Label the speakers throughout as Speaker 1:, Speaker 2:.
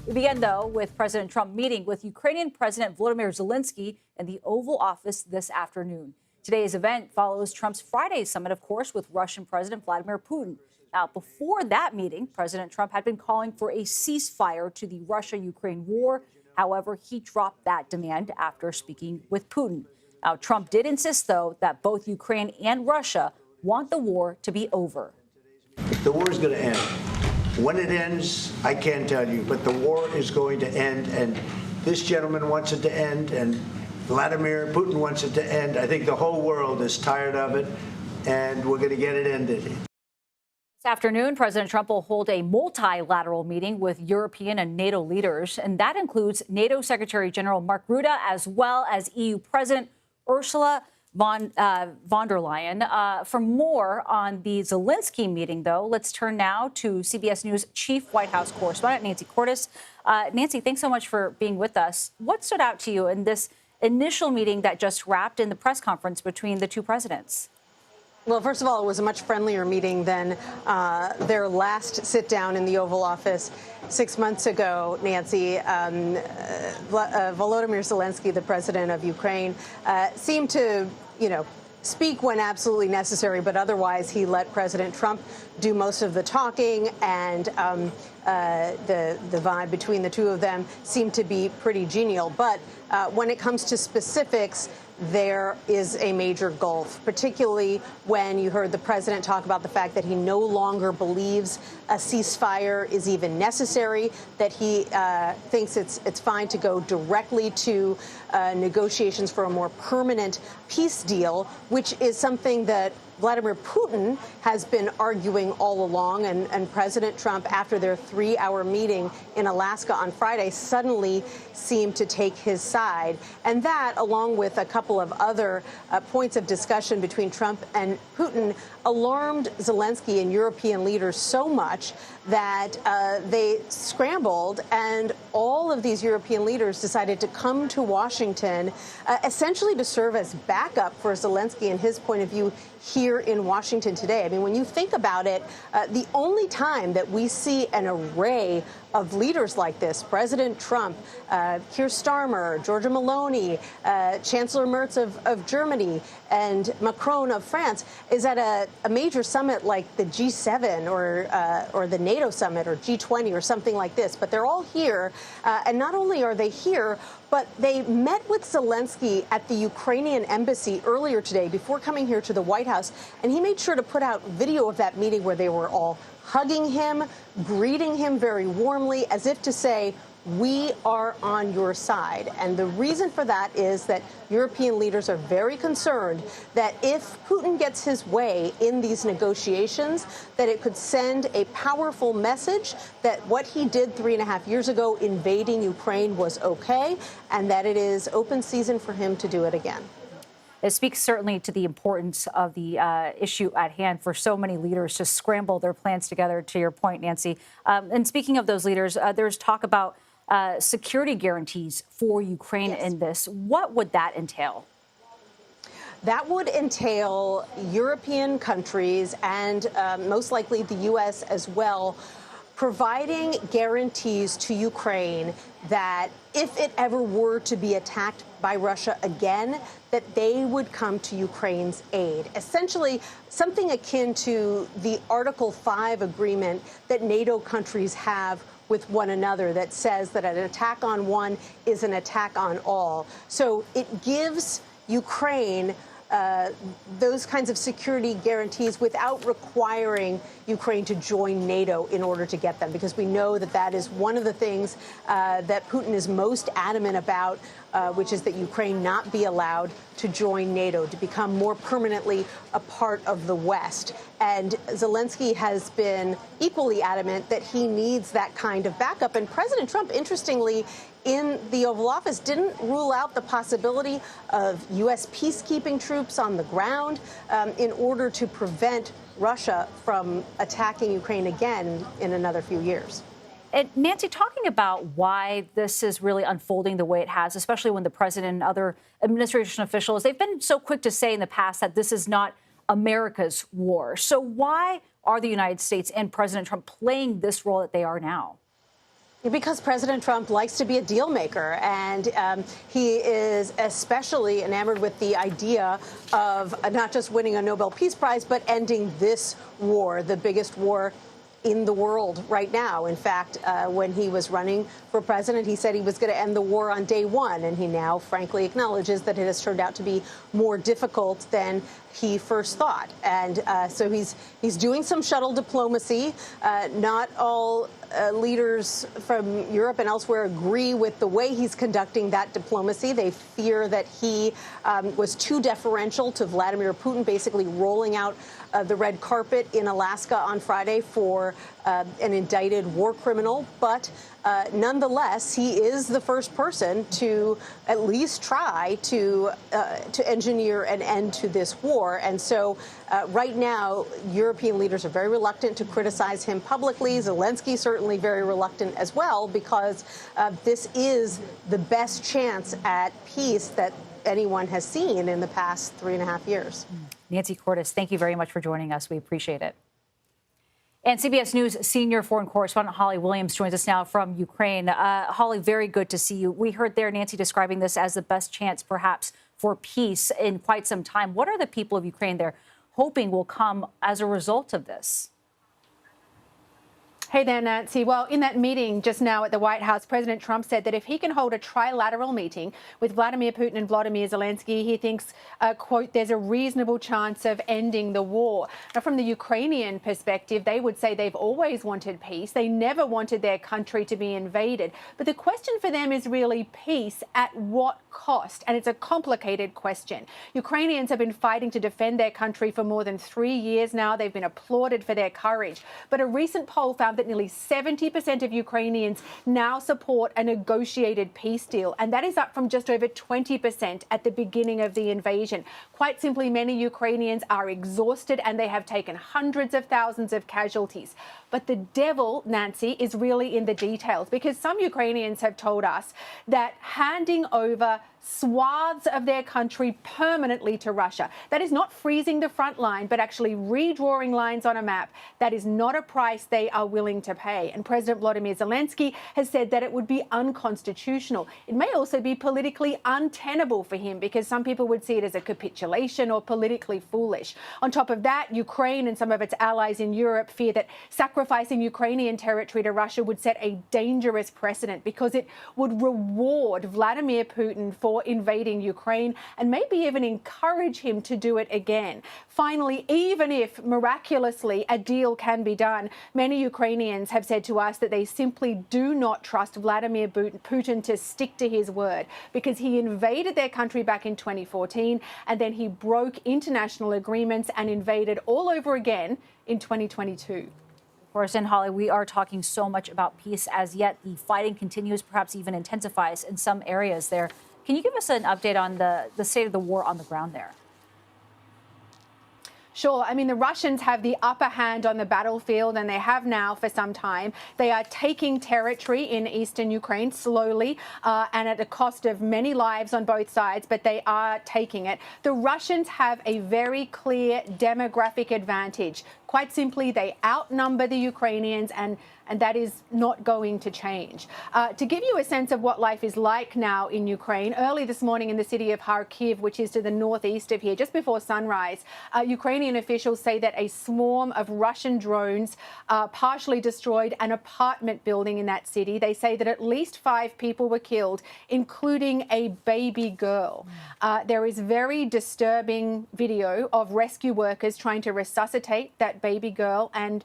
Speaker 1: We begin, though, with President Trump meeting with Ukrainian President Volodymyr Zelenskyy in the Oval Office this afternoon. Today's event follows Trump's Friday summit, of course, with Russian President Vladimir Putin. Now, before that meeting, President Trump had been calling for a ceasefire to the Russia-Ukraine war. However, he dropped that demand after speaking with Putin. Now, Trump did insist, though, that both Ukraine and Russia want the war to be over.
Speaker 2: The war is going to end. When it ends, I can't tell you, but the war is going to end, and this gentleman wants it to end, and Vladimir Putin wants it to end. I think the whole world is tired of it, and we're going to get it ended.
Speaker 1: This afternoon, President Trump will hold a multilateral meeting with European and NATO leaders, and that includes NATO Secretary General Mark Rutte as well as EU President Ursula von der Leyen. For more on the Zelenskyy meeting, though, let's turn now to CBS News Chief White House correspondent Nancy Cordes. Nancy, thanks so much for being with us. What stood out to you in this initial meeting that just wrapped in the press conference between the two presidents?
Speaker 3: Well, first of all, it was a much friendlier meeting than their last sit-down in the Oval Office 6 months ago, Nancy. Volodymyr Zelenskyy, the president of Ukraine, seemed to, speak when absolutely necessary, but otherwise he let President Trump do most of the talking, and the vibe between the two of them seemed to be pretty genial. But when it comes to specifics, there is a major gulf, particularly when you heard the president talk about the fact that he no longer believes a ceasefire is even necessary, that he thinks it's fine to go directly to negotiations for a more permanent peace deal, which is something that Vladimir Putin has been arguing all along, and President Trump, after their 3-hour meeting in Alaska on Friday, suddenly seemed to take his side. And that, along with a couple of other points of discussion between Trump and Putin, alarmed Zelenskyy and European leaders so much that they scrambled, and all of these European leaders decided to come to Washington, essentially to serve as backup for Zelenskyy and his point of view here in Washington today. I mean, when you think about it, the only time that we see an array of leaders like this, President Trump, Keir Starmer, Giorgia Meloni, Chancellor Merz of Germany, and Macron of France, is at a major summit like the G7 or the NATO summit or G20 or something like this. But they're all here. And not only are they here, but they met with Zelenskyy at the Ukrainian embassy earlier today before coming here to the White House. And he made sure to put out video of that meeting where they were all hugging him, greeting him very warmly, as if to say, we are on your side. And the reason for that is that European leaders are very concerned that if Putin gets his way in these negotiations, that it could send a powerful message that what he did 3.5 years ago, invading Ukraine, was okay, and that it is open season for him to do it again.
Speaker 1: It speaks certainly to the importance of the issue at hand for so many leaders to scramble their plans together, to your point, Nancy. And speaking of those leaders, there's talk about security guarantees for Ukraine in this. What would that entail?
Speaker 3: That would entail European countries and most likely the U.S. as well, providing guarantees to Ukraine that if it ever were to be attacked by Russia again, that they would come to Ukraine's aid. Essentially, something akin to the Article 5 agreement that NATO countries have with one another that says that an attack on one is an attack on all. So it gives Ukraine those kinds of security guarantees without requiring Ukraine to join NATO in order to get them, because we know that that is one of the things that Putin is most adamant about, which is that Ukraine not be allowed to join NATO, to become more permanently a part of the West. And Zelenskyy has been equally adamant that he needs that kind of backup. And President Trump, interestingly, in the Oval Office, didn't rule out the possibility of U.S. peacekeeping troops on the ground in order to prevent Russia from attacking Ukraine again in another few years.
Speaker 1: And Nancy, talking about why this is really unfolding the way it has, especially when the president and other administration officials, they've been so quick to say in the past that this is not America's war. So why are the United States and President Trump playing this role that they are now?
Speaker 3: Because President Trump likes to be a deal maker, and he is especially enamored with the idea of not just winning a Nobel Peace Prize, but ending this war, the biggest war in the world right now. In fact, when he was running for president, he said he was going to end the war on day one, and he now frankly acknowledges that it has turned out to be more difficult than he first thought. And so he's doing some shuttle diplomacy. Not all leaders from Europe and elsewhere agree with the way he's conducting that diplomacy. They fear that he was too deferential to Vladimir Putin, basically rolling out the red carpet in Alaska on Friday for an indicted war criminal. But nonetheless, he is the first person to at least try to engineer an end to this war. And so right now, European leaders are very reluctant to criticize him publicly. Zelenskyy certainly very reluctant as well, because this is the best chance at peace that anyone has seen in the past 3.5 years.
Speaker 1: Nancy Cordes, thank you very much for joining us. We appreciate it. And CBS News senior foreign correspondent Holly Williams joins us now from Ukraine. Holly, very good to see you. We heard there Nancy describing this as the best chance, perhaps, for peace in quite some time. What are the people of Ukraine there hoping will come as a result of this?
Speaker 4: Hey there, Nancy. Well, in that meeting just now at the White House, President Trump said that if he can hold a trilateral meeting with Vladimir Putin and Volodymyr Zelenskyy, he thinks, quote, there's a reasonable chance of ending the war. Now, from the Ukrainian perspective, they would say they've always wanted peace. They never wanted their country to be invaded. But the question for them is really peace at what cost? And it's a complicated question. Ukrainians have been fighting to defend their country for more than 3 years now. They've been applauded for their courage. But a recent poll found that nearly 70% of Ukrainians now support a negotiated peace deal, and that is up from just over 20% at the beginning of the invasion. Quite simply, many Ukrainians are exhausted and they have taken hundreds of thousands of casualties. But the devil, Nancy, is really in the details, because some Ukrainians have told us that handing over swaths of their country permanently to Russia, that is not freezing the front line, but actually redrawing lines on a map, that is not a price they are willing to pay. And President Volodymyr Zelenskyy has said that it would be unconstitutional. It may also be politically untenable for him, because some people would see it as a capitulation or politically foolish. On top of that, Ukraine and some of its allies in Europe fear that sacrificing Ukrainian territory to Russia would set a dangerous precedent, because it would reward Vladimir Putin for invading Ukraine and maybe even encourage him to do it again. Finally, even if miraculously a deal can be done, many Ukrainians have said to us that they simply do not trust Vladimir Putin to stick to his word, because he invaded their country back in 2014 and then he broke international agreements and invaded all over again in 2022.
Speaker 1: Of course, and Holly, we are talking so much about peace as yet. The fighting continues, perhaps even intensifies in some areas there. Can you give us an update on the state of the war on the ground there?
Speaker 4: Sure. I mean, the Russians have the upper hand on the battlefield, and they have now for some time. They are taking territory in eastern Ukraine slowly and at the cost of many lives on both sides, but they are taking it. The Russians have a very clear demographic advantage. Quite simply, they outnumber the Ukrainians, and that is not going to change. To give you a sense of what life is like now in Ukraine, early this morning in the city of Kharkiv, which is to the northeast of here, just before sunrise, Ukrainian officials say that a swarm of Russian drones partially destroyed an apartment building in that city. They say that at least 5 people were killed, including a baby girl. There is very disturbing video of rescue workers trying to resuscitate that baby girl and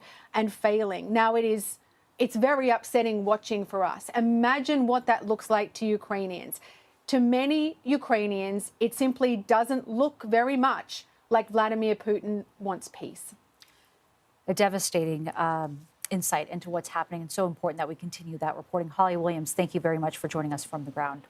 Speaker 4: failing. Now it's very upsetting watching for us. Imagine what that looks like to Ukrainians. To many Ukrainians, it simply doesn't look very much like Vladimir Putin wants peace.
Speaker 1: A devastating insight into what's happening, and so important that we continue that reporting. Holly Williams, thank you very much for joining us from the ground.